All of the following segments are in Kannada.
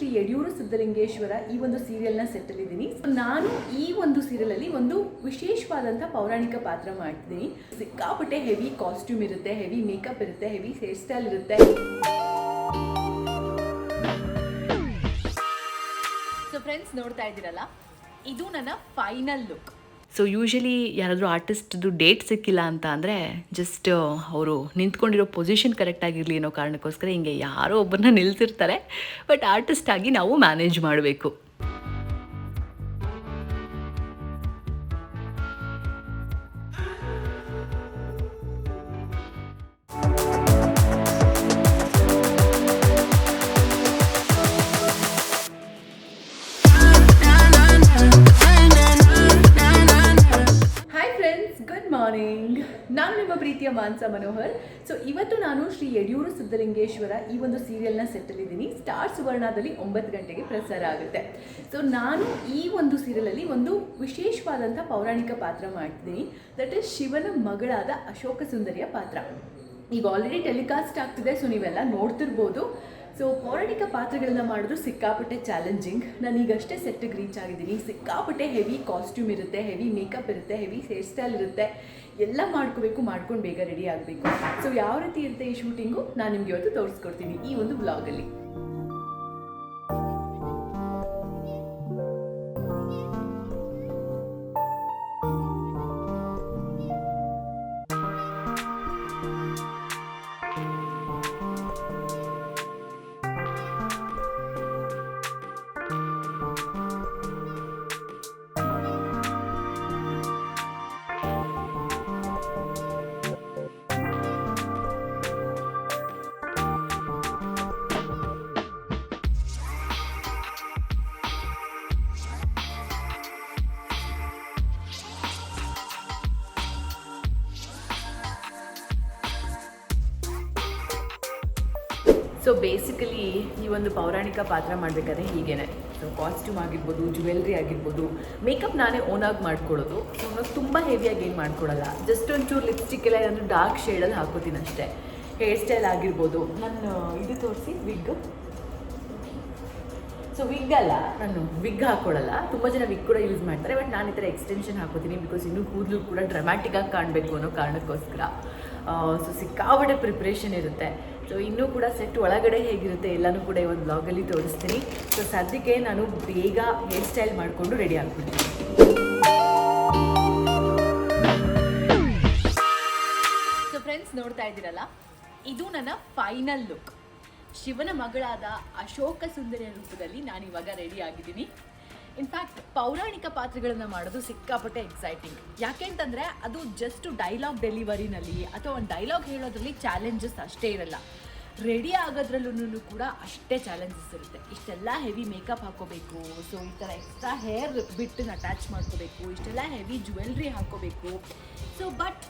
ಶ್ರೀ ಯಡಿಯೂರು ಸಿದ್ಧಲಿಂಗೇಶ್ವರ ಈ ಒಂದು ಸೀರಿಯಲ್ನ ಸೆಟ್ಟಲ್ಲಿದ್ದೀನಿ. ನಾನು ಈ ಒಂದು ಸೀರಿಯಲಲ್ಲಿ ಒಂದು ವಿಶೇಷವಾದಂಥ ಪೌರಾಣಿಕ ಪಾತ್ರ ಮಾಡ್ತಿದ್ದೀನಿ. ಸಿಕ್ಕಾಪಟ್ಟೆ ಹೆವಿ ಕಾಸ್ಟ್ಯೂಮ್ ಇರುತ್ತೆ, ಹೆವಿ ಮೇಕಪ್ ಇರುತ್ತೆ, ಹೆವಿ ಹೇರ್ ಸ್ಟೈಲ್ ಇರುತ್ತೆ. ಸೊ ಫ್ರೆಂಡ್ಸ್, ನೋಡ್ತಾ ಇದ್ದೀರಲ್ಲ, ಇದು ನನ್ನ ಫೈನಲ್ ಲುಕ್. ಸೊ ಯೂಶಲಿ ಯಾರಾದರೂ ಆರ್ಟಿಸ್ಟ್ದು ಡೇಟ್ ಸಿಕ್ಕಿಲ್ಲ ಅಂತ ಅಂದರೆ ಜಸ್ಟ್ ಅವರು ನಿಂತ್ಕೊಂಡಿರೋ ಪೊಸಿಷನ್ ಕರೆಕ್ಟಾಗಿರಲಿ ಅನ್ನೋ ಕಾರಣಕ್ಕೋಸ್ಕರ ಹಿಂಗೆ ಯಾರೋ ಒಬ್ಬರನ್ನ ನಿಲ್ಸಿರ್ತಾರೆ. ಬಟ್ ಆರ್ಟಿಸ್ಟ್ ಆಗಿ ನಾವು ಮ್ಯಾನೇಜ್ ಮಾಡಬೇಕು. ನಾನು ನಿಮ್ಮ ಪ್ರೀತಿಯ ಮಾನ್ಸ ಮನೋಹರ್. ಸೊ ಇವತ್ತು ನಾನು ಶ್ರೀ ಯಡಿಯೂರು ಸಿದ್ಧಲಿಂಗೇಶ್ವರ ಈ ಒಂದು ಸೀರಿಯಲ್ನ ಸೆಟ್ಟಲ್ಲಿದ್ದೀನಿ. ಸ್ಟಾರ್ ಸುವರ್ಣದಲ್ಲಿ 9 ಗಂಟೆಗೆ ಪ್ರಸಾರ ಆಗುತ್ತೆ. ಸೊ ನಾನು ಈ ಒಂದು ಸೀರಿಯಲಲ್ಲಿ ಒಂದು ವಿಶೇಷವಾದಂಥ ಪೌರಾಣಿಕ ಪಾತ್ರ ಮಾಡ್ತಿದ್ದೀನಿ. ದಟ್ ಈಸ್ ಶಿವನ ಮಗಳಾದ ಅಶೋಕ ಸುಂದರಿಯ ಪಾತ್ರ. ಈಗ ಆಲ್ರೆಡಿ ಟೆಲಿಕಾಸ್ಟ್ ಆಗ್ತಿದೆ, ಸೊ ನೀವೆಲ್ಲ ನೋಡ್ತಿರ್ಬೋದು. ಸೊ ಪೌರಾಣಿಕ ಪಾತ್ರಗಳನ್ನ ಮಾಡಿದ್ರು ಸಿಕ್ಕಾಪಟ್ಟೆ ಚಾಲೆಂಜಿಂಗ್. ನಾನು ಈಗಷ್ಟೇ ಸೆಟ್ಟಿಗೆ ರೀಚ್ ಆಗಿದ್ದೀನಿ. ಸಿಕ್ಕಾಪಟ್ಟೆ ಹೆವಿ ಕಾಸ್ಟ್ಯೂಮ್ ಇರುತ್ತೆ, ಹೆವಿ ಮೇಕಪ್ ಇರುತ್ತೆ, ಹೆವಿ ಹೇರ್ ಸ್ಟೈಲ್ ಇರುತ್ತೆ. ಎಲ್ಲ ಮಾಡ್ಕೊಂಡು ಬೇಗ ರೆಡಿ ಆಗಬೇಕು. ಸೊ ಯಾವ ರೀತಿ ಇರುತ್ತೆ ಈ ಶೂಟಿಂಗು ನಾನು ನಿಮ್ಗೆ ಇವತ್ತು ತೋರಿಸ್ಕೊಡ್ತೀನಿ ಈ ಒಂದು ವ್ಲಾಗಲ್ಲಿ. ಸೊ ಬೇಸಿಕಲಿ ಈ ಒಂದು ಪೌರಾಣಿಕ ಪಾತ್ರ ಮಾಡಬೇಕಾದ್ರೆ ಹೀಗೇನೆ. ಸೊ ಕಾಸ್ಟ್ಯೂಮ್ ಆಗಿರ್ಬೋದು, ಜ್ಯುವೆಲ್ರಿ ಆಗಿರ್ಬೋದು, ಮೇಕಪ್ ನಾನೇ ಓನಾಗಿ ಮಾಡ್ಕೊಳ್ಳೋದು. ಸೊ ತುಂಬ ಹೆವಿಯಾಗಿ ಏನು ಮಾಡ್ಕೊಳ್ಳಲ್ಲ. ಜಸ್ಟ್ ಒಂಚೂರು ಲಿಪ್ಸ್ಟಿಕ್ ಎಲ್ಲ ಏನಾದರೂ ಡಾರ್ಕ್ ಶೇಡಲ್ಲಿ ಹಾಕೋತೀನಿ ಅಷ್ಟೇ. ಹೇರ್ ಸ್ಟೈಲ್ ಆಗಿರ್ಬೋದು, ನಾನು ಇದು ತೋರಿಸಿ ವಿಗ್. ಸೊ ವಿಗ್ ಅಲ್ಲ, ನಾನು ವಿಗ್ ಹಾಕ್ಕೊಳ್ಳಲ್ಲ. ತುಂಬ ಜನ ವಿಗ್ ಕೂಡ ಯೂಸ್ ಮಾಡ್ತಾರೆ. ಬಟ್ ನಾನು ಈ ಥರ ಎಕ್ಸ್ಟೆನ್ಷನ್ ಹಾಕೋತೀನಿ, ಬಿಕಾಸ್ ಇನ್ನೂ ಕೂದಲು ಕೂಡ ಡ್ರಾಮ್ಯಾಟಿಕ್ಕಾಗಿ ಕಾಣಬೇಕು ಅನ್ನೋ ಕಾರಣಕ್ಕೋಸ್ಕರ. ಸೊ ಸಿಕ್ಕಾಪಟ್ಟೆ ಪ್ರಿಪ್ರೇಷನ್ ಇರುತ್ತೆ. ಸೊ ಇನ್ನೂ ಕೂಡ ಸೆಟ್ ಒಳಗಡೆ ಹೇಗಿರುತ್ತೆ ಎಲ್ಲನೂ ಕೂಡ ಈ ಒಂದು ವ್ಲಾಗಲ್ಲಿ ತೋರಿಸ್ತೀನಿ. ಸೊ ಸದ್ಯಕ್ಕೆ ನಾನು ಬೇಗ ಹೇರ್ ಸ್ಟೈಲ್ ಮಾಡಿಕೊಂಡು ರೆಡಿ ಆಗ್ಬಿಡ್ತೀನಿ. ಸೊ ಫ್ರೆಂಡ್ಸ್, ನೋಡ್ತಾ ಇದ್ದೀರಲ್ಲ, ಇದು ನನ್ನ ಫೈನಲ್ ಲುಕ್. ಶಿವನ ಮಗಳಾದ ಅಶೋಕ ಸುಂದರಿಯ ರೂಪದಲ್ಲಿ ನಾನು ಇವಾಗ ರೆಡಿ ಆಗಿದ್ದೀನಿ. ಇನ್ಫ್ಯಾಕ್ಟ್ ಪೌರಾಣಿಕ ಪಾತ್ರಗಳನ್ನು ಮಾಡೋದು ಸಿಕ್ಕಾಪಟ್ಟೆ ಎಕ್ಸೈಟಿಂಗ್. ಯಾಕೆ ಅಂತಂದರೆ ಅದು ಜಸ್ಟ್ ಡೈಲಾಗ್ ಡೆಲಿವರಿನಲ್ಲಿ ಅಥವಾ ಒಂದು ಡೈಲಾಗ್ ಹೇಳೋದ್ರಲ್ಲಿ ಚಾಲೆಂಜಸ್ ಅಷ್ಟೇ ಇರಲ್ಲ, ರೆಡಿ ಆಗೋದ್ರಲ್ಲೂ ಕೂಡ ಅಷ್ಟೇ ಚಾಲೆಂಜಸ್ ಇರುತ್ತೆ. ಇಷ್ಟೆಲ್ಲ ಹೆವಿ ಮೇಕಪ್ ಹಾಕೋಬೇಕು, ಸೊ ಈ ಥರ ಎಕ್ಸ್ಟ್ರಾ ಹೇರ್ ಬಿಟ್ಟನ್ನು ಅಟ್ಯಾಚ್ ಮಾಡ್ಕೋಬೇಕು, ಇಷ್ಟೆಲ್ಲ ಹೆವಿ ಜ್ಯುವೆಲ್ರಿ ಹಾಕೋಬೇಕು. ಸೊ ಬಟ್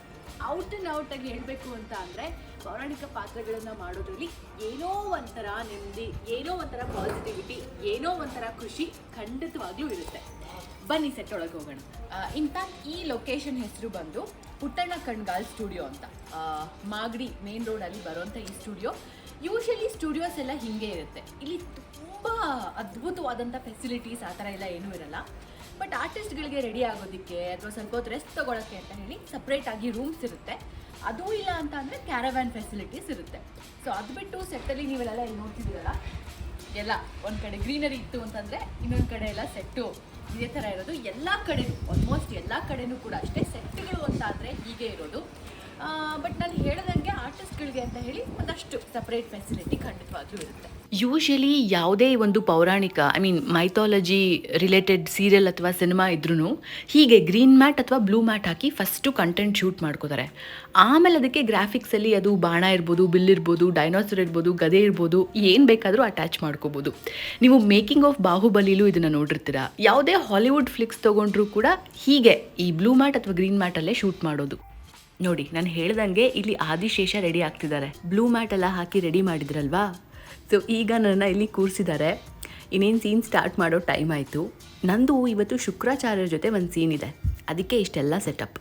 ಔಟಾಗಿ ಹೇಳಬೇಕು ಅಂತ ಅಂದರೆ ಪೌರಾಣಿಕ ಪಾತ್ರಗಳನ್ನು ಮಾಡೋದ್ರಲ್ಲಿ ಏನೋ ಒಂಥರ ನೆಮ್ಮದಿ, ಏನೋ ಒಂಥರ ಪಾಸಿಟಿವಿಟಿ, ಏನೋ ಒಂಥರ ಖುಷಿ ಖಂಡಿತವಾಗ್ಲೂ ಇರುತ್ತೆ. ಬನ್ನಿ ಸೆಟ್ ಒಳಗೆ ಹೋಗೋಣ. ಇನ್ಫ್ಯಾಕ್ಟ್ ಈ ಲೊಕೇಶನ್ ಹೆಸರು ಬಂದು ಪುಟ್ಟಣ್ಣ ಕಣ್ಗಾಲ್ ಸ್ಟುಡಿಯೋ ಅಂತ, ಮಾಗಡಿ ಮೇನ್ ರೋಡಲ್ಲಿ ಬರೋಂಥ ಈ ಸ್ಟುಡಿಯೋ. ಯೂಶಲಿ ಸ್ಟುಡಿಯೋಸ್ ಎಲ್ಲ ಹೀಗೆ ಇರುತ್ತೆ. ಇಲ್ಲಿ ತುಂಬ ಅದ್ಭುತವಾದಂಥ ಫೆಸಿಲಿಟೀಸ್ ಆ ಥರ ಎಲ್ಲ ಏನೂ ಇರಲ್ಲ. ಬಟ್ ಆರ್ಟಿಸ್ಟ್ಗಳಿಗೆ ರೆಡಿ ಆಗೋದಕ್ಕೆ ಅಥವಾ ಸ್ವಲ್ಪ ಹೊತ್ತು ರೆಸ್ಟ್ ತೊಗೊಳಕ್ಕೆ ಅಂತ ಹೇಳಿ ಸಪ್ರೇಟಾಗಿ ರೂಮ್ಸ್ ಇರುತ್ತೆ. ಅದೂ ಇಲ್ಲ ಅಂತ ಅಂದರೆ ಕ್ಯಾರವ್ಯಾನ್ ಫೆಸಿಲಿಟೀಸ್ ಇರುತ್ತೆ. ಸೊ ಅದು ಬಿಟ್ಟು ಸೆಟ್ಟಲ್ಲಿ ನೀವೆಲ್ಲ ಇಲ್ಲಿ ನೋಡ್ತಿದ್ದೀರಲ್ಲ, ಎಲ್ಲ ಒಂದು ಕಡೆ ಗ್ರೀನರಿ ಇತ್ತು ಅಂತಂದರೆ ಇನ್ನೊಂದು ಕಡೆ ಎಲ್ಲ ಸೆಟ್ಟು ಇದೇ ಥರ ಇರೋದು. ಎಲ್ಲ ಕಡೆನೂ ಆಲ್ಮೋಸ್ಟ್ ಎಲ್ಲ ಕಡೆನೂ ಕೂಡ ಅಷ್ಟೇ ಸೆಟ್ಗಳು ಅಂತ ಅಂದರೆ ಹೀಗೆ ಇರೋದು. ಬಟ್ ನಾನು ಹೇಳ್ದಂಗೆ ಆರ್ಟಿಸ್ಟ್ಗಳಿಗೆ ಅಂತ ಹೇಳಿ ಒಂದಷ್ಟು ಸಪ್ರೇಟ್ ಫೆಸಿಲಿಟಿ ಖಂಡಿತವಾಗ್ಲೂ ಇರುತ್ತೆ. ಯೂಶಲಿ ಯಾವುದೇ ಒಂದು ಪೌರಾಣಿಕ ಮೈಥಾಲಜಿ ರಿಲೇಟೆಡ್ ಸೀರಿಯಲ್ ಅಥವಾ ಸಿನಿಮಾ ಇದ್ರೂ ಹೀಗೆ ಗ್ರೀನ್ ಮ್ಯಾಟ್ ಅಥವಾ ಬ್ಲೂ ಮ್ಯಾಟ್ ಹಾಕಿ ಫಸ್ಟು ಕಂಟೆಂಟ್ ಶೂಟ್ ಮಾಡ್ಕೋತಾರೆ. ಆಮೇಲೆ ಅದಕ್ಕೆ ಗ್ರಾಫಿಕ್ಸಲ್ಲಿ ಅದು ಬಾಣ ಇರ್ಬೋದು, ಬಿಲ್ ಇರ್ಬೋದು, ಡೈನೋಸರ್ ಇರ್ಬೋದು, ಗದೆ ಇರ್ಬೋದು, ಏನು ಬೇಕಾದರೂ ಅಟ್ಯಾಚ್ ಮಾಡ್ಕೋಬೋದು. ನೀವು ಮೇಕಿಂಗ್ ಆಫ್ ಬಾಹುಬಲಿಲೂ ಇದನ್ನು ನೋಡಿರ್ತೀರ. ಯಾವುದೇ ಹಾಲಿವುಡ್ ಫ್ಲಿಕ್ಸ್ ತೊಗೊಂಡ್ರೂ ಕೂಡ ಹೀಗೆ ಈ ಬ್ಲೂ ಮ್ಯಾಟ್ ಅಥವಾ ಗ್ರೀನ್ ಮ್ಯಾಟಲ್ಲೇ ಶೂಟ್ ಮಾಡೋದು. ನೋಡಿ, ನಾನು ಹೇಳ್ದಂಗೆ ಇಲ್ಲಿ ಆದಿಶೇಷ ರೆಡಿ ಆಗ್ತಿದ್ದಾರೆ. ಬ್ಲೂ ಮ್ಯಾಟ್ ಎಲ್ಲ ಹಾಕಿ ರೆಡಿ ಮಾಡಿದ್ರಲ್ವಾ. ಸೊ ಈಗ ನನ್ನ ಇಲ್ಲಿ ಕೂರಿಸಿದ್ದಾರೆ. ಇನ್ನೇನು ಸೀನ್ ಸ್ಟಾರ್ಟ್ ಮಾಡೋ ಟೈಮ್ ಆಯಿತು. ನಂದು ಇವತ್ತು ಶುಕ್ರಾಚಾರ್ಯರ ಜೊತೆ ಒಂದು ಸೀನ್ ಇದೆ, ಅದಕ್ಕೆ ಇಷ್ಟೆಲ್ಲ ಸೆಟಪ್.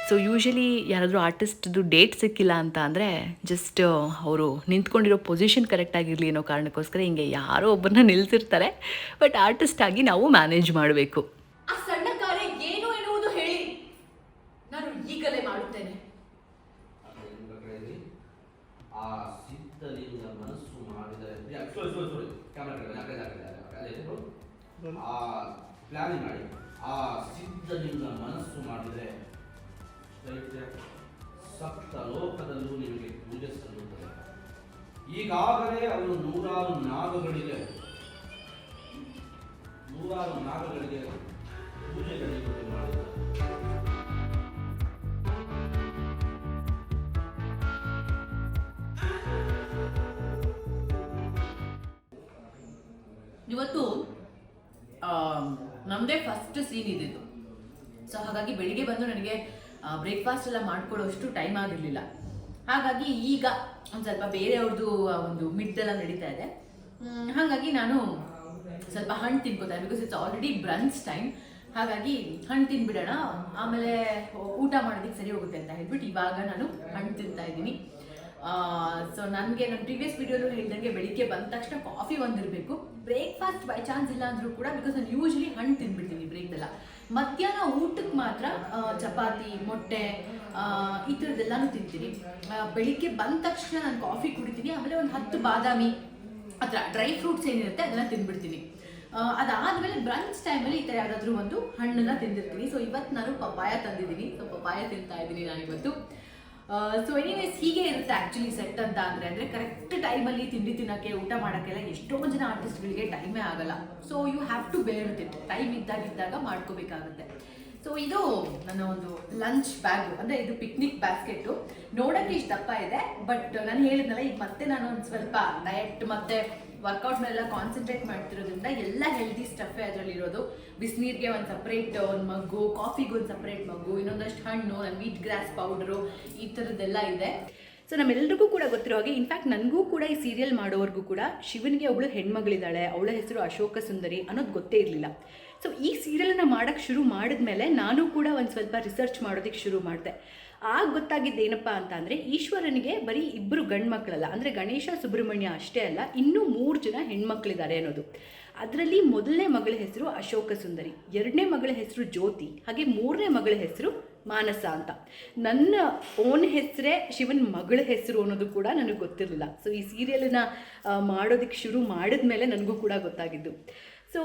ಸೊ ಯೂಶಲಿ ಯಾರಾದರೂ ಆರ್ಟಿಸ್ಟ್ದು ಡೇಟ್ ಸಿಕ್ಕಿಲ್ಲ ಅಂತ ಅಂದರೆ ಜಸ್ಟ್ ಅವರು ನಿಂತ್ಕೊಂಡಿರೋ ಪೊಸಿಷನ್ ಕರೆಕ್ಟಾಗಿರಲಿ ಅನ್ನೋ ಕಾರಣಕ್ಕೋಸ್ಕರ ಹಿಂಗೆ ಯಾರೋ ಒಬ್ಬರನ್ನ ನಿಲ್ಸಿರ್ತಾರೆ. ಬಟ್ ಆರ್ಟಿಸ್ಟ್ ಆಗಿ ನಾವು ಮ್ಯಾನೇಜ್ ಮಾಡಬೇಕು. ಆ ಸಣ್ಣ ಕಾರ್ಯ ಏನು ಎನ್ನುವುದು ಹೇಳಿ, ನಾನು ಈಗಲೇ ಮಾಡುತ್ತೇನೆ. ಆ ಸಿದ್ಧಲಿಂಗ ಮನಸ್ಸು ಮಾಡಿದರೆ ಆ ಪ್ಲಾನಿಂಗ್ ಮಾಡಿ ಆ ಸಿದ್ಧಲಿಂಗ ಮನಸ್ಸು ಮಾಡಿದರೆ ಸಪ್ತ ಲೋಕದಲ್ಲೂ ನಿಮಗೆ ಪೂಜೆ ಸಲ್ಲುತ್ತದೆ. ಈಗಾಗಲೇ ಅವರು ನೂರಾರು ನಾಗಗಳಿಗೆ ಪೂಜೆಗಳಿಗೆ ಮಾಡಿದ್ದಾರೆ. ಇವತ್ತು ನಮ್ಮದೇ ಫಸ್ಟ್ ಸೀನ್ ಇದ್ದಿದ್ದು. ಸೊ ಹಾಗಾಗಿ ಬೆಳಿಗ್ಗೆ ಬಂದು ನನಗೆ ಬ್ರೇಕ್ಫಾಸ್ಟ್ ಎಲ್ಲ ಮಾಡ್ಕೊಳ್ಳೋಷ್ಟು ಟೈಮ್ ಆಗಿರಲಿಲ್ಲ. ಹಾಗಾಗಿ ಈಗ ಒಂದು ಸ್ವಲ್ಪ ಬೇರೆಯವ್ರದ್ದು ಒಂದು ಮಿಡ್ಡೆಲ್ಲ ನಡೀತಾ ಇದೆ. ಹಾಗಾಗಿ ನಾನು ಸ್ವಲ್ಪ ಹಣ್ಣು ತಿನ್ಕೋತಾರೆ, because it's already brunch time. ಹಾಗಾಗಿ ಹಣ್ಣು ತಿನ್ಬಿಡೋಣ, ಆಮೇಲೆ ಊಟ ಮಾಡೋದಕ್ಕೆ ಸರಿ ಹೋಗುತ್ತೆ ಅಂತ ಹೇಳ್ಬಿಟ್ಟು ಇವಾಗ ನಾನು ಹಣ್ಣು ತಿಂತಾ ಇದ್ದೀನಿ. ಸೊ ನನಗೆ ನನ್ನ ಪ್ರೀವಿಯಸ್ ವಿಡಿಯೋಲು ಹೇಳಿದಂಗೆ ಬೆಳಿಗ್ಗೆ ಬಂದ ತಕ್ಷಣ ಕಾಫಿ ಒಂದಿರಬೇಕು. ಬ್ರೇಕ್ಫಾಸ್ಟ್ ಬೈ ಚಾನ್ಸ್ ಇಲ್ಲ ಅಂದರೂ ಕೂಡ, ಬಿಕಾಸ್ ನಾನು ಯೂಶ್ವಲಿ ಹಣ್ಣು ತಿಂದ್ಬಿಡ್ತೀನಿ ಬ್ರೇಕ್ದೆಲ್ಲ. ಮಧ್ಯಾಹ್ನ ಊಟಕ್ಕೆ ಮಾತ್ರ ಚಪಾತಿ, ಮೊಟ್ಟೆ ಈ ಥರದ್ದೆಲ್ಲನೂ ತಿಂತೀನಿ. ಬೆಳಿಗ್ಗೆ ಬಂದ ತಕ್ಷಣ ನಾನು ಕಾಫಿ ಕುಡಿತೀನಿ, ಆಮೇಲೆ ಒಂದು 10 ಬಾದಾಮಿ ಅಥವಾ ಡ್ರೈ ಫ್ರೂಟ್ಸ್ ಏನಿರುತ್ತೆ ಅದನ್ನು ತಿಂದ್ಬಿಡ್ತೀನಿ. ಅದಾದಮೇಲೆ ಬ್ರಂಚ್ ಟೈಮಲ್ಲಿ ಈ ಥರ ಯಾವುದಾದ್ರೂ ಒಂದು ಹಣ್ಣನ್ನು ತಿಂದಿರ್ತೀನಿ. ಸೊ ಇವತ್ತು ನಾನು ಪಪಾಯ ತಂದಿದ್ದೀನಿ, ಸೊ ಪಪಾಯ ತಿಂತಾ ಇದ್ದೀನಿ ನಾನು ಇವತ್ತು. ಸೊ ಎನಿವೇಸ್ ಹೀಗೆ ಇರುತ್ತೆ ಆ್ಯಕ್ಚುಲಿ ಸೆಟ್ ಅಂತ ಅಂದರೆ ಕರೆಕ್ಟ್ ಟೈಮಲ್ಲಿ ತಿಂಡಿ ತಿನ್ನೋಕ್ಕೆ, ಊಟ ಮಾಡೋಕ್ಕೆಲ್ಲ ಎಷ್ಟೊಂದು ಜನ ಆರ್ಟಿಸ್ಟ್ಗಳಿಗೆ ಟೈಮೇ ಆಗಲ್ಲ. So you have to bear with it. Time ಇದ್ದಾಗ ಮಾಡ್ಕೋಬೇಕಾಗುತ್ತೆ. ಸೊ ಇದು ನನ್ನ ಒಂದು ಲಂಚ್ ಬ್ಯಾಗು, ಅಂದರೆ ಇದು ಪಿಕ್ನಿಕ್ ಬ್ಯಾಸ್ಕೆಟು. ನೋಡೋಕ್ಕೆ ಇಷ್ಟು ದಪ್ಪ ಇದೆ, ಬಟ್ ನಾನು ಹೇಳಿದ್ನಲ್ಲ ಈಗ ಮತ್ತೆ ನಾನು ಒಂದು ಸ್ವಲ್ಪ ಡಯಟ್ ಮತ್ತು ವರ್ಕೌಟ್ ಮೇಲೆಲ್ಲ ಕಾನ್ಸಂಟ್ರೇಟ್ ಮಾಡ್ತಿರೋದ್ರಿಂದ ಎಲ್ಲ ಹೆಲ್ದಿ ಸ್ಟಫೇ ಅದರಲ್ಲಿರೋದು. ಬಿಸಿನೀರಿಗೆ ಒಂದು ಸಪ್ರೇಟ್ ಒಂದು ಮಗ್ಗು, ಕಾಫಿಗೆ ಒಂದು ಸಪ್ರೇಟ್ ಮಗ್ಗು, ಇನ್ನೊಂದಷ್ಟು ಹಣ್ಣು, ನನ್ನ ವೀಟ್ ಗ್ರಾಸ್ ಪೌಡರು, ಈ ಥರದ್ದೆಲ್ಲ ಇದೆ. ಸೊ ನಮ್ಮೆಲ್ಲರಿಗೂ ಕೂಡ ಗೊತ್ತಿರೋ ಹಾಗೆ, ಇನ್ಫ್ಯಾಕ್ಟ್ ನನಗೂ ಕೂಡ ಈ ಸೀರಿಯಲ್ ಮಾಡೋವರೆಗೂ ಕೂಡ ಶಿವನಿಗೆ ಒಬ್ಬಳು ಹೆಣ್ಮಗಳಿದ್ದಾಳೆ, ಅವಳ ಹೆಸರು ಅಶೋಕ ಸುಂದರಿ ಅನ್ನೋದು ಗೊತ್ತೇ ಇರಲಿಲ್ಲ. ಸೊ ಈ ಸೀರಿಯಲ್ನ ಮಾಡೋಕ್ಕೆ ಶುರು ಮಾಡಿದ್ಮೇಲೆ ನಾನು ಕೂಡ ಒಂದು ಸ್ವಲ್ಪ ರಿಸರ್ಚ್ ಮಾಡೋದಕ್ಕೆ ಶುರು ಮಾಡಿದೆ. ಆಗ ಗೊತ್ತಾಗಿದ್ದೇನಪ್ಪ ಅಂತ ಅಂದರೆ, ಈಶ್ವರನಿಗೆ ಬರೀ 2 ಗಂಡು ಮಕ್ಕಳಲ್ಲ, ಅಂದರೆ ಗಣೇಶ, ಸುಬ್ರಹ್ಮಣ್ಯ ಅಷ್ಟೇ ಅಲ್ಲ, ಇನ್ನೂ 3 ಜನ ಹೆಣ್ಮಕ್ಳಿದ್ದಾರೆ ಅನ್ನೋದು. ಅದರಲ್ಲಿ ಮೊದಲನೇ ಮಗಳ ಹೆಸರು ಅಶೋಕ ಸುಂದರಿ, 2ನೇ ಮಗಳ ಹೆಸರು ಜ್ಯೋತಿ, ಹಾಗೆ 3ನೇ ಮಗಳ ಹೆಸರು ಮಾನಸ ಅಂತ. ನನ್ನ ಓನ್ ಹೆಸರೇ ಶಿವನ ಮಗಳ ಹೆಸರು ಅನ್ನೋದು ಕೂಡ ನನಗೆ ಗೊತ್ತಿರಲಿಲ್ಲ. ಸೊ ಈ ಸೀರಿಯಲನ್ನು ಮಾಡೋದಕ್ಕೆ ಶುರು ಮಾಡಿದ್ಮೇಲೆ ನನಗೂ ಕೂಡ ಗೊತ್ತಾಗಿದ್ದು. ಸೊ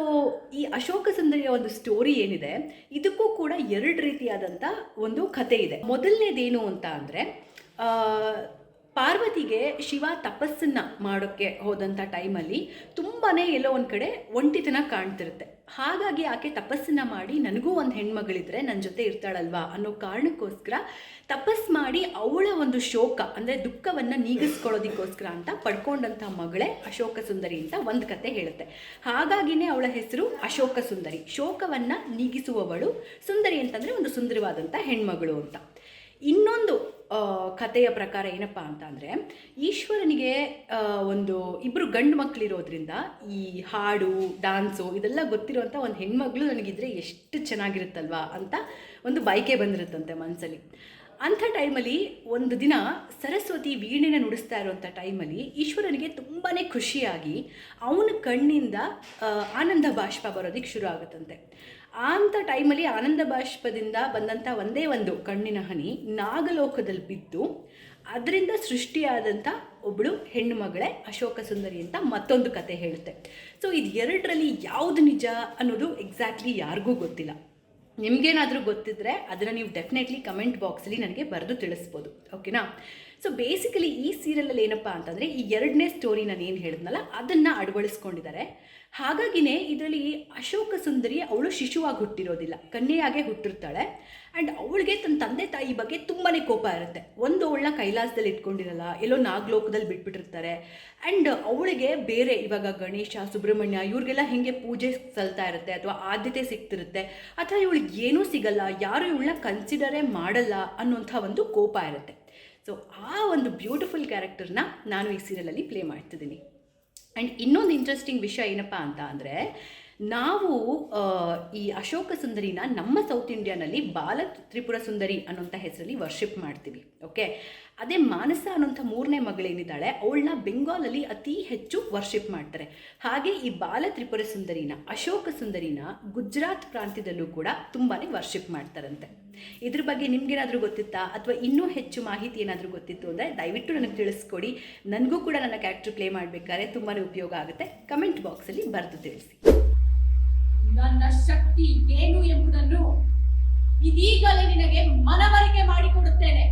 ಈ ಅಶೋಕ ಸುಂದರಿಯ ಒಂದು ಸ್ಟೋರಿ ಏನಿದೆ, ಇದಕ್ಕೂ ಕೂಡ 2 ರೀತಿಯಾದಂಥ ಒಂದು ಕಥೆ ಇದೆ. ಮೊದಲನೇದೇನು ಅಂತ ಅಂದರೆ, ಪಾರ್ವತಿಗೆ ಶಿವ ತಪಸ್ಸನ್ನು ಮಾಡೋಕ್ಕೆ ಹೋದಂಥ ಟೈಮಲ್ಲಿ ತುಂಬಾ ಎಲ್ಲೋ ಒಂದು ಕಡೆ ಒಂಟಿತನ ಕಾಣ್ತಿರುತ್ತೆ. ಹಾಗಾಗಿ ಆಕೆ ತಪಸ್ಸನ್ನು ಮಾಡಿ, ನನಗೂ ಒಂದು ಹೆಣ್ಮಗಳಿದ್ರೆ ನನ್ನ ಜೊತೆ ಇರ್ತಾಳಲ್ವಾ ಅನ್ನೋ ಕಾರಣಕ್ಕೋಸ್ಕರ ತಪಸ್ ಮಾಡಿ ಅವಳ ಒಂದು ಶೋಕ ಅಂದರೆ ದುಃಖವನ್ನು ನೀಗಿಸ್ಕೊಳ್ಳೋದಕ್ಕೋಸ್ಕರ ಅಂತ ಪಡ್ಕೊಂಡಂಥ ಮಗಳೇ ಅಶೋಕ ಸುಂದರಿ ಅಂತ ಒಂದು ಕತೆ ಹೇಳುತ್ತೆ. ಹಾಗಾಗಿನೇ ಅವಳ ಹೆಸರು ಅಶೋಕ ಸುಂದರಿ, ಶೋಕವನ್ನು ನೀಗಿಸುವವಳು. ಸುಂದರಿ ಅಂತಂದರೆ ಒಂದು ಸುಂದರವಾದಂಥ ಹೆಣ್ಮಗಳು ಅಂತ. ಇನ್ನೊಂದು ಕಥೆಯ ಪ್ರಕಾರ ಏನಪ್ಪ ಅಂತ ಅಂದರೆ, ಈಶ್ವರನಿಗೆ ಒಂದು 2 ಗಂಡು ಮಕ್ಕಳಿರೋದ್ರಿಂದ ಈ ಹಾಡು, ಡ್ಯಾನ್ಸು ಇದೆಲ್ಲ ಗೊತ್ತಿರುವಂಥ ಒಂದು ಹೆಣ್ಮಗಳು ನನಗಿದ್ರೆ ಎಷ್ಟು ಚೆನ್ನಾಗಿರುತ್ತಲ್ವಾ ಅಂತ ಒಂದು ಬಯಕೆ ಬಂದಿರುತ್ತಂತೆ ಮನಸ್ಸಲ್ಲಿ. ಅಂಥ ಟೈಮಲ್ಲಿ ಒಂದು ದಿನ ಸರಸ್ವತಿ ವೀಣೆನ ನುಡಿಸ್ತಾ ಇರುವಂಥ ಟೈಮಲ್ಲಿ ಈಶ್ವರನಿಗೆ ತುಂಬಾ ಖುಷಿಯಾಗಿ ಅವನ ಕಣ್ಣಿಂದ ಆನಂದ ಬಾಷ್ಪ ಬರೋದಕ್ಕೆ ಶುರು ಆಗುತ್ತಂತೆ. ಅಂಥ ಟೈಮಲ್ಲಿ ಆನಂದ ಬಾಷ್ಪದಿಂದ ಬಂದಂಥ ಒಂದೇ ಒಂದು ಕಣ್ಣಿನ ಹನಿ ನಾಗಲೋಕದಲ್ಲಿ ಬಿದ್ದು ಅದರಿಂದ ಸೃಷ್ಟಿಯಾದಂಥ ಒಬ್ಬಳು ಹೆಣ್ಣು ಮಗಳೇ ಅಶೋಕ ಸುಂದರಿ ಅಂತ ಮತ್ತೊಂದು ಕತೆ ಹೇಳುತ್ತೆ. ಸೊ ಇದು 2ರಲ್ಲಿ ಯಾವುದು ನಿಜ ಅನ್ನೋದು ಎಕ್ಸಾಕ್ಟ್ಲಿ ಯಾರಿಗೂ ಗೊತ್ತಿಲ್ಲ. ನಿಮಗೇನಾದರೂ ಗೊತ್ತಿದ್ದರೆ ಅದನ್ನು ನೀವು ಡೆಫಿನೆಟ್ಲಿ ಕಮೆಂಟ್ ಬಾಕ್ಸಲ್ಲಿ ನನಗೆ ಬರೆದು ತಿಳಿಸ್ಬೋದು, ಓಕೆನಾ? ಸೊ ಬೇಸಿಕಲಿ ಈ ಸೀರಿಯಲಲ್ಲಿ ಏನಪ್ಪ ಅಂತಂದರೆ, ಈ 2ನೇ ಸ್ಟೋರಿ ನಾನು ಏನು ಹೇಳಿದ್ನಲ್ಲ ಅದನ್ನು ಅಳವಡಿಸ್ಕೊಂಡಿದ್ದಾರೆ. ಹಾಗಾಗಿನೇ ಇದರಲ್ಲಿ ಅಶೋಕ ಸುಂದರಿ ಅವಳು ಶಿಶುವಾಗಿ ಹುಟ್ಟಿರೋದಿಲ್ಲ, ಕನ್ಯೆಯಾಗೆ ಹುಟ್ಟಿರ್ತಾಳೆ. ಆ್ಯಂಡ್ ಅವಳಿಗೆ ತನ್ನ ತಂದೆ ತಾಯಿ ಬಗ್ಗೆ ತುಂಬಾ ಕೋಪ ಇರುತ್ತೆ. ಒಂದು ಅವಳನ್ನ ಕೈಲಾಸದಲ್ಲಿ ಇಟ್ಕೊಂಡಿರಲ್ಲ, ಎಲ್ಲೋ ನಾಗಲೋಕದಲ್ಲಿ ಬಿಟ್ಬಿಟ್ಟಿರ್ತಾರೆ. ಆ್ಯಂಡ್ ಅವಳಿಗೆ ಬೇರೆ ಇವಾಗ ಗಣೇಶ, ಸುಬ್ರಹ್ಮಣ್ಯ ಇವ್ರಿಗೆಲ್ಲ ಹೇಗೆ ಪೂಜೆ ಸಲ್ತಾ ಇರುತ್ತೆ ಅಥವಾ ಆದ್ಯತೆ ಸಿಗ್ತಿರುತ್ತೆ, ಅಥವಾ ಇವಳಿಗೆ ಏನೂ ಸಿಗಲ್ಲ, ಯಾರು ಇವಳನ್ನ ಕನ್ಸಿಡರೇ ಮಾಡಲ್ಲ ಅನ್ನೋಂಥ ಒಂದು ಕೋಪ ಇರುತ್ತೆ. ಸೊ ಆ ಒಂದು ಬ್ಯೂಟಿಫುಲ್ ಕ್ಯಾರೆಕ್ಟರ್ನ ನಾನು ಈ ಸೀರಿಯಲಲ್ಲಿ ಪ್ಲೇ ಮಾಡ್ತಿದ್ದೀನಿ. ಆ್ಯಂಡ್ ಇನ್ನೊಂದು ಇಂಟ್ರೆಸ್ಟಿಂಗ್ ವಿಷಯ ಏನಪ್ಪ ಅಂತ ಅಂದರೆ, ನಾವು ಈ ಅಶೋಕ ಸುಂದರಿನ ನಮ್ಮ ಸೌತ್ ಇಂಡಿಯಾನಲ್ಲಿ ಬಾಲ ತ್ರಿಪುರ ಸುಂದರಿ ಅನ್ನೋಂಥ ಹೆಸರಲ್ಲಿ ವರ್ಷಿಪ್ ಮಾಡ್ತೀವಿ. ಓಕೆ, ಅದೇ ಮಾನಸ ಅನ್ನೋಂಥ 3ನೇ ಮಗಳೇನಿದ್ದಾಳೆ ಅವಳನ್ನ ಬೆಂಗಾಲಲ್ಲಿ ಅತಿ ಹೆಚ್ಚು ವರ್ಷಿಪ್ ಮಾಡ್ತಾರೆ. ಹಾಗೆ ಈ ಬಾಲ ತ್ರಿಪುರ ಸುಂದರಿನ ಅಶೋಕ ಸುಂದರಿನ ಗುಜರಾತ್ ಪ್ರಾಂತ್ಯದಲ್ಲೂ ಕೂಡ ತುಂಬಾ ವರ್ಷಿಪ್ ಮಾಡ್ತಾರಂತೆ. ಇದ್ರ ಬಗ್ಗೆ ನಿಮ್ಗೇನಾದರೂ ಗೊತ್ತಿತ್ತಾ ಅಥವಾ ಇನ್ನೂ ಹೆಚ್ಚು ಮಾಹಿತಿ ಏನಾದರೂ ಗೊತ್ತಿತ್ತು ಅಂದರೆ ದಯವಿಟ್ಟು ನನಗೆ ತಿಳಿಸ್ಕೊಡಿ. ನನಗೂ ಕೂಡ ನನ್ನ ಕ್ಯಾರೆಕ್ಟರ್ ಪ್ಲೇ ಮಾಡಬೇಕಾದ್ರೆ ತುಂಬಾ ಉಪಯೋಗ ಆಗುತ್ತೆ. ಕಮೆಂಟ್ ಬಾಕ್ಸಲ್ಲಿ ಬರೆದು ತಿಳಿಸಿ. ನನ್ನ ಶಕ್ತಿ ಏನು ಎಂಬುದನ್ನು ಇದೀಗಲೇ ನಿನಗೆ ಮನವರಿಕೆ ಮಾಡಿಕೊಡುತ್ತೇನೆ.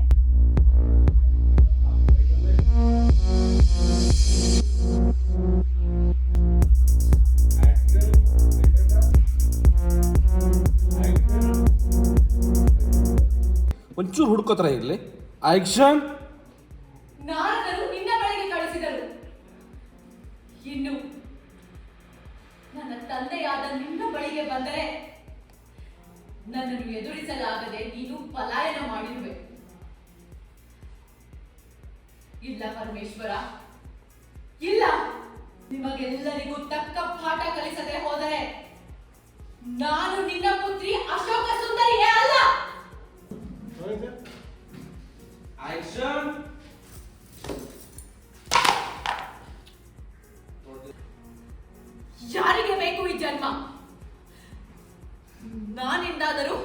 ಒಂಚೂರು ಹುಡ್ಕೋತರ ಇರಲಿ. ಆಕ್ಷನ್. ನಾರದರು ನಿನ್ನ ಬಳಿಗೆ ಕಳಿಸಿದರು. ಇನ್ನು ನನ್ನ ತಂದೆಯಾದ ನಿನ್ನ ಬಳಿಗೆ ಬಂದರೆ ನನ್ನನ್ನು ಎದುರಿಸಲಾಗದೆ ನೀನು ಪಲಾಯನ ಮಾಡಿರುವೆ. ಇಲ್ಲ ಪರಮೇಶ್ವರ, ಇಲ್ಲ. ನಿಮಗೆಲ್ಲರಿಗೂ ತಕ್ಕ ಪಾಠ ಕಲಿಸದೆ ಹೋದರೆ ನಾನು ನಿನ್ನ ಪುತ್ರಿ ಅಶೋಕ ಸುಂದರಿಯೇ ಅಲ್ಲ. ಆಕ್ಷನ್. ಯಾರಿಗೆ ಬೇಕು ಈ ಜನ್ಮ? ನಾನೆಂದಾದರೂ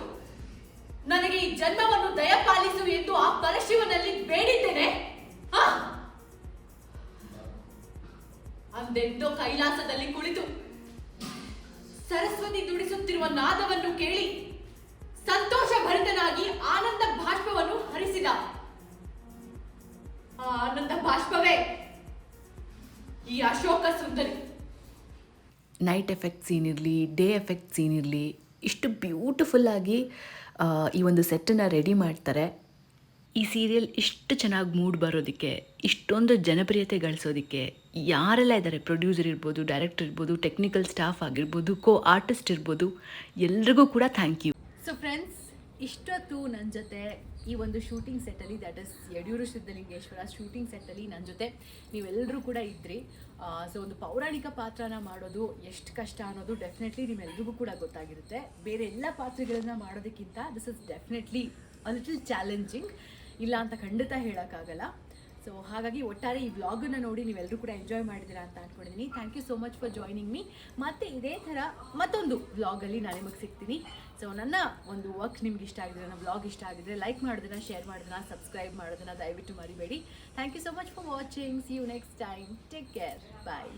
ನನಗೆ ಈ ಜನ್ಮವನ್ನು ದಯಪಾಲಿಸು ಎಂದು ಆ ಪರಶಿವನಲ್ಲಿ ಬೇಡಿದ್ದೇನೆ. ಅಂದೆಂದೋ ಕೈಲಾಸದಲ್ಲಿ ಕುಳಿತು ಸರಸ್ವತಿ ದುಡಿಸುತ್ತಿರುವ ನಾದವನ್ನು ಕೇಳಿ ಸಂತೋಷ ಭರಿತನಾಗಿ ಆನಂದ ಬಾಷ್ಪವನ್ನು ಹರಿಸಿದ. ಆ ಆನಂದ ಬಾಷ್ಪವೇ ಈ ಅಶೋಕ ಸುಂದರಿ. ನೈಟ್ ಎಫೆಕ್ಟ್ ಸೀನ್ ಇರಲಿ, ಡೇ ಎಫೆಕ್ಟ್ ಸೀನ್ ಇರಲಿ, ಇಷ್ಟು ಬ್ಯೂಟಿಫುಲ್ಲಾಗಿ ಈ ಒಂದು ಸೆಟ್ಟನ್ನು ರೆಡಿ ಮಾಡ್ತಾರೆ. ಈ ಸೀರಿಯಲ್ ಇಷ್ಟು ಚೆನ್ನಾಗಿ ಮೂಡ್ ಬರೋದಕ್ಕೆ, ಇಷ್ಟೊಂದು ಜನಪ್ರಿಯತೆ ಗಳಿಸೋದಕ್ಕೆ ಯಾರೆಲ್ಲ ಇದ್ದಾರೆ, ಪ್ರೊಡ್ಯೂಸರ್ ಇರ್ಬೋದು, ಡೈರೆಕ್ಟರ್ ಇರ್ಬೋದು, ಟೆಕ್ನಿಕಲ್ ಸ್ಟಾಫ್ ಆಗಿರ್ಬೋದು, ಆರ್ಟಿಸ್ಟ್ ಇರ್ಬೋದು, ಎಲ್ರಿಗೂ ಕೂಡ ಥ್ಯಾಂಕ್ ಯು. ಸೊ ಫ್ರೆಂಡ್ಸ್, ಇಷ್ಟೊತ್ತು ನನ್ನ ಜೊತೆ ಈ ಒಂದು ಶೂಟಿಂಗ್ ಸೆಟ್ಟಲ್ಲಿ, that is Yediyur Siddhalingeshwara shooting ಸೆಟ್ಟಲ್ಲಿ ನನ್ನ ಜೊತೆ ನೀವೆಲ್ಲರೂ ಕೂಡ ಇದ್ರಿ. ಸೊ ಒಂದು ಪೌರಾಣಿಕ ಪಾತ್ರನ ಮಾಡೋದು ಎಷ್ಟು ಕಷ್ಟ ಅನ್ನೋದು ಡೆಫಿನೆಟ್ಲಿ ನಿಮ್ಮೆಲ್ರಿಗೂ ಕೂಡ ಗೊತ್ತಾಗಿರುತ್ತೆ. ಬೇರೆ ಎಲ್ಲ ಪಾತ್ರಗಳನ್ನ ಮಾಡೋದಕ್ಕಿಂತ this is definitely a little challenging, ಇಲ್ಲ ಅಂತ ಖಂಡಿತ ಹೇಳೋಕ್ಕಾಗಲ್ಲ. ಸೊ ಹಾಗಾಗಿ ಒಟ್ಟಾರೆ ಈ ವ್ಲಾಗನ್ನು ನೋಡಿ ನೀವೆಲ್ಲರೂ ಕೂಡ ಎಂಜಾಯ್ ಮಾಡಿದ್ದೀರಾ ಅಂತ ಅಂದ್ಕೊಂಡಿದ್ದೀನಿ. Thank you so much for joining me. ಮತ್ತು ಇದೇ ಥರ ಮತ್ತೊಂದು ವ್ಲಾಗಲ್ಲಿ ನಾನು ನಿಮಗೆ ಸಿಗ್ತೀನಿ. ಸೊ ನನ್ನ ಒಂದು ವರ್ಕ್ ನಿಮ್ಗೆ ಇಷ್ಟ ಆಗಿದ್ರೆ, ನನ್ನ ವ್ಲಾಗ್ ಇಷ್ಟ ಆಗಿದ್ರೆ ಲೈಕ್ ಮಾಡೋದನ್ನ, ಶೇರ್ ಮಾಡೋದನ್ನ, ಸಬ್ಸ್ಕ್ರೈಬ್ ಮಾಡೋದನ್ನ ದಯವಿಟ್ಟು ಮರಿಬೇಡಿ. Thank you so much for watching. See you next time. Take care. Bye.